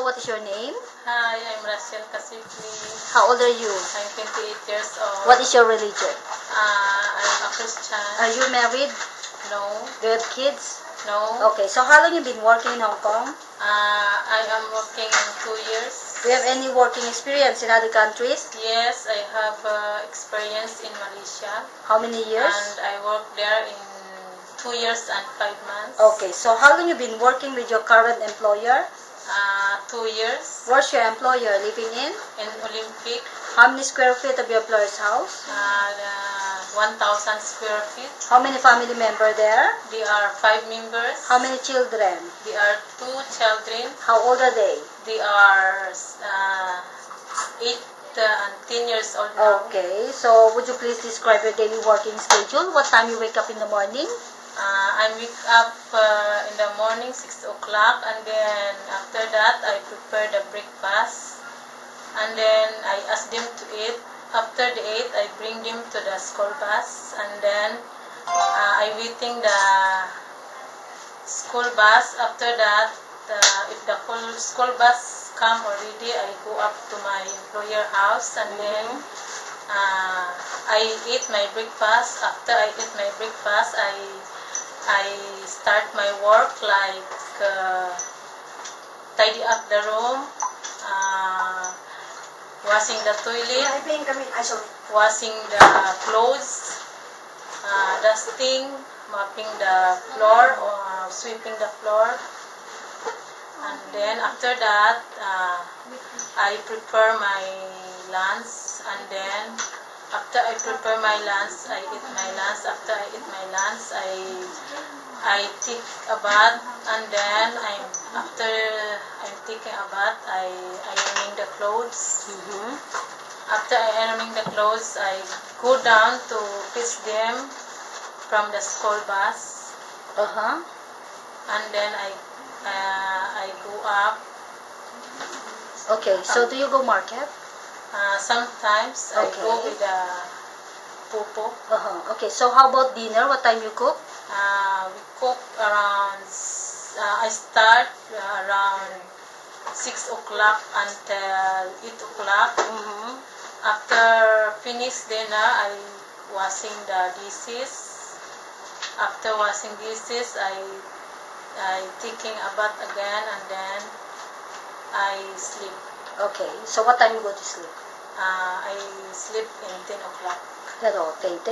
hello, what is your name? Hi, I'm Rachel Kasifli. How old are you? I'm 28 years old. What is your religion? I'm a Christian. Are you married? No. Do you have kids? No. Okay, so how long you been working in Hong Kong? I am working in 2 years. Do you have any working experience in other countries? Yes, I have experience in Malaysia. How many years? And I worked there in 2 years and 5 months. Okay, so how long you been working with your current employer? 2 years. Where's your employer living in? In Olympic. How many square feet of your employer's house? 1,000 square feet. How many family members there? There are 5 members. How many children? There are 2 children. How old are they? They are 8 and 10 years old now. Okay, so would you please describe your daily working schedule? What time you wake up in the morning? I wake up in the morning 6 o'clock, and then after that I prepare the breakfast, and then I ask them to eat. After they eat, I bring them to the school bus, and then I waiting the school bus. After that, if the whole school bus come already, I go up to my employer house, and then I eat my breakfast. After I eat my breakfast, I start my work, like tidy up the room, washing the toilet, washing the clothes, dusting, mopping the floor, or sweeping the floor. And then after that, I prepare my lunch, and then after I prepare my lunch, I eat my lunch. After I eat my lunch, I take a bath, and then after I'm taking a bath, I ironing the clothes. After I ironing the clothes, I go down to fetch them from the school bus. And then I go up. Okay, so do you go market? Sometimes I go with the popo. Okay, so how about dinner? What time you cook? We cook around, I start around 6 o'clock until 8 o'clock. After finish dinner, I washing the dishes. After washing dishes, I taking a bath again, and then I sleep. Okay, so what time you go to sleep? I sleep in 10 o'clock. Okay, thank